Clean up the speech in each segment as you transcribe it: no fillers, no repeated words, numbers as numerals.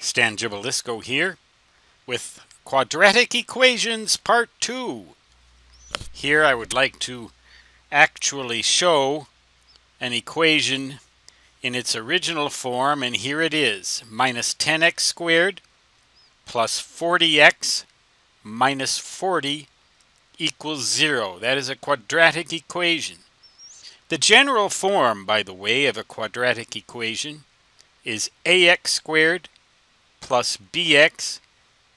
Stan Gibilisco here with Quadratic Equations Part 2. Here I would like to actually show an equation in its original form, and here it is. Minus 10x squared plus 40x minus 40 equals 0. That is a quadratic equation. The general form, by the way, of a quadratic equation is ax squared plus bx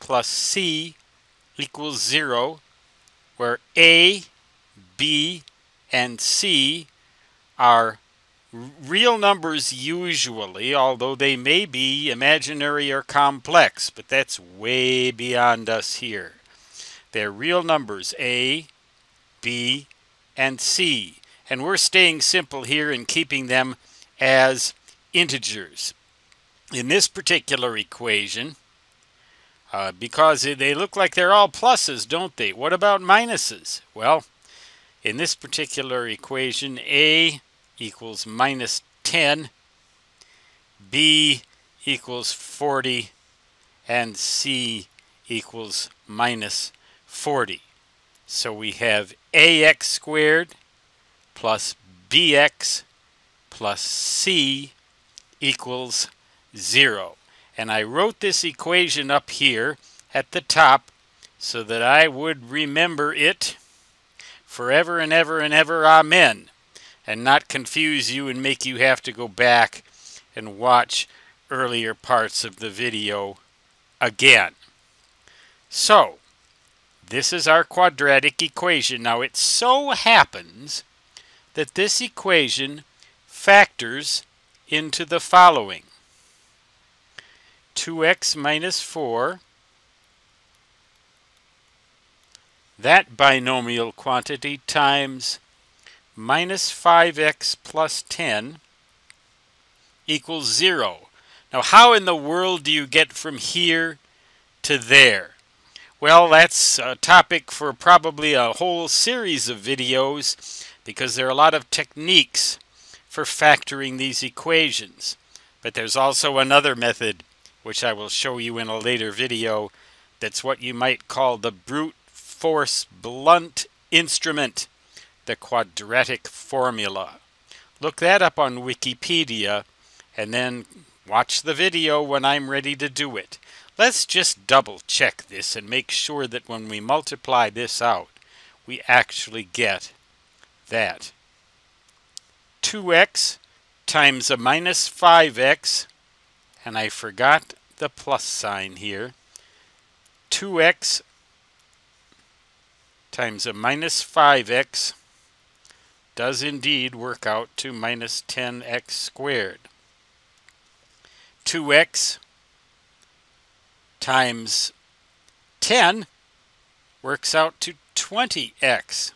plus c equals 0, where a, b, and c are real numbers usually, although they may be imaginary or complex, but that's way beyond us here. They're real numbers, a, b, and c, and we're staying simple here and keeping them as integers. In this particular equation, because they look like they're all pluses, don't they? What about minuses? Well, in this particular equation, a equals minus 10, b equals 40, and c equals minus 40. So we have ax squared plus bx plus c equals 0. And I wrote this equation up here at the top so that I would remember it forever and ever and ever, amen, and not confuse you and make you have to go back and watch earlier parts of the video again. So, this is our quadratic equation. Now, it so happens that this equation factors into the following: 2x minus 4, that binomial quantity, times minus 5x plus 10 equals 0. Now, how in the world do you get from here to there? Well, that's a topic for probably a whole series of videos, because there are a lot of techniques for factoring these equations. But there's also another method, which I will show you in a later video, that's what you might call the brute force blunt instrument, the quadratic formula. Look that up on Wikipedia and then watch the video when I'm ready to do it. Let's just double check this and make sure that when we multiply this out, we actually get that. 2x times a minus 5x, and I forgot the plus sign here. 2x times a minus 5x does indeed work out to minus 10x squared. 2x times 10 works out to 20x.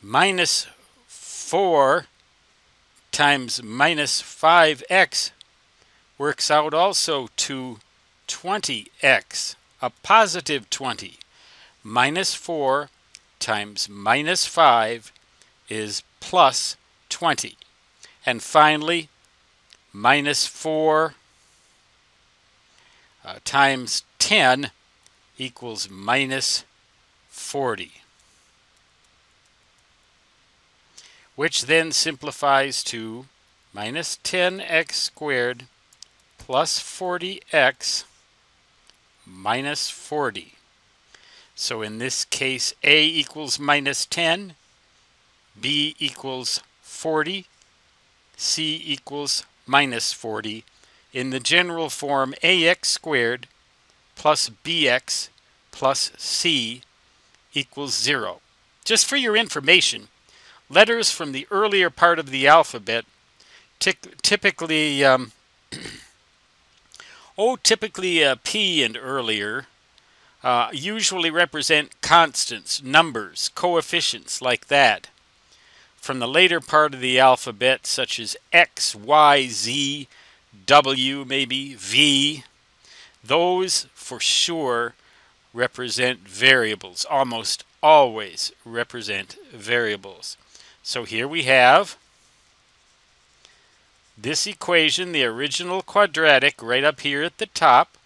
Minus 4 times minus 5x works out also to 20x, a positive 20. Minus 4 times minus 5 is plus 20. And finally, minus 4 times 10 equals minus 40. Which then simplifies to minus 10x squared plus 40x minus 40. So in this case, a equals minus 10, b equals 40, c equals minus 40. In the general form, ax squared plus bx plus c equals 0. Just for your information, letters from the earlier part of the alphabet, typically P and earlier, usually represent constants, numbers, coefficients like that. From the later part of the alphabet, such as X, Y, Z, W, maybe V, those for sure represent variables, almost always represent variables. So here we have this equation, the original quadratic, right up here at the top,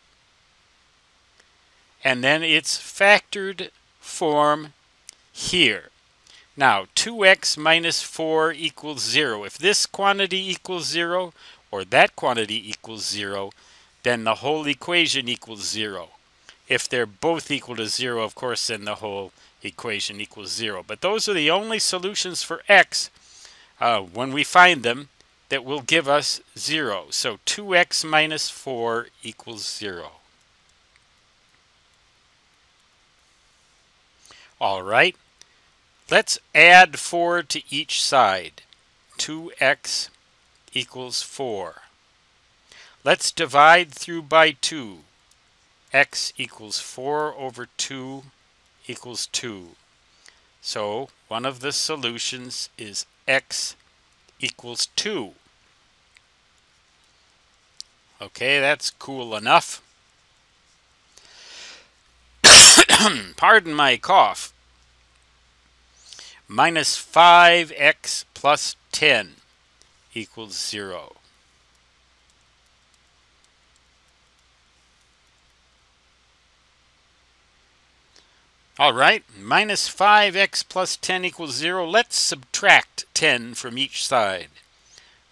and then its factored form here. Now, 2x minus 4 equals 0. If this quantity equals 0, or that quantity equals 0, then the whole equation equals 0. If they're both equal to 0, of course, then the whole equation equals 0. But those are the only solutions for x, when we find them, that will give us 0. So 2x minus 4 equals 0. All right, let's add 4 to each side. 2x equals 4. Let's divide through by 2. X equals 4 over 2 equals 2. So one of the solutions is x equals 2. Okay, that's cool enough. Pardon my cough. Minus 5x plus 10 equals 0. All right, minus 5x plus 10 equals 0. Let's subtract 10 from each side.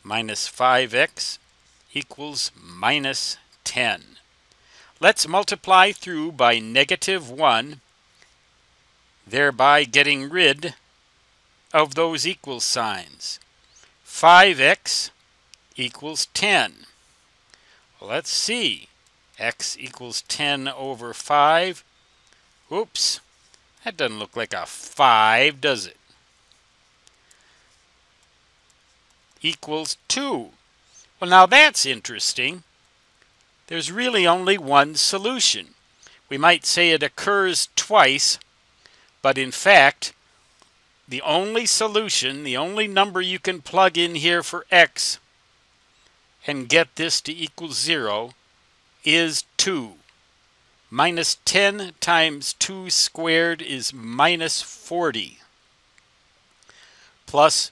Minus 5x equals minus 10. Let's multiply through by negative 1, thereby getting rid of those equal signs. 5x equals 10. Let's see. X equals 10 over 5. Oops, that doesn't look like a 5, does it? Equals 2. Well, now that's interesting. There's really only one solution. We might say it occurs twice, but in fact, the only solution, the only number you can plug in here for x and get this to equal 0 is 2. Minus 10 times 2 squared is minus 40. Plus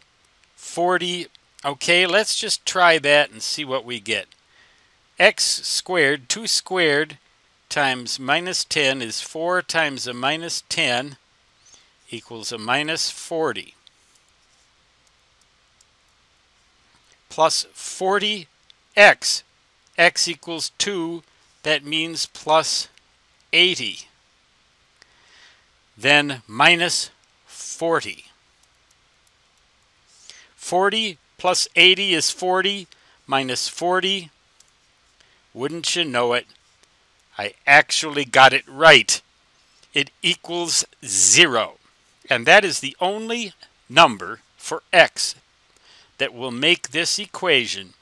40, okay, let's just try that and see what we get. X squared, 2 squared, times minus 10 is 4 times a minus 10 equals a minus 40. Plus 40x, x equals 2, that means plus 80. Then minus 40. 40 plus 80 is 40, minus 40. Wouldn't you know it, I actually got it right. It equals 0. And that is the only number for x that will make this equation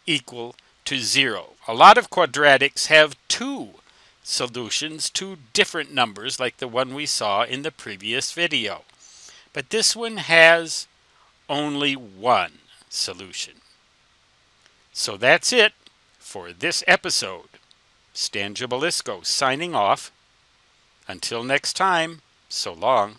equal to 0. A lot of quadratics have two solutions, two different numbers like the one we saw in the previous video. But this one has only one solution. So that's it for this episode. Stan Jabalisco signing off. Until next time, so long.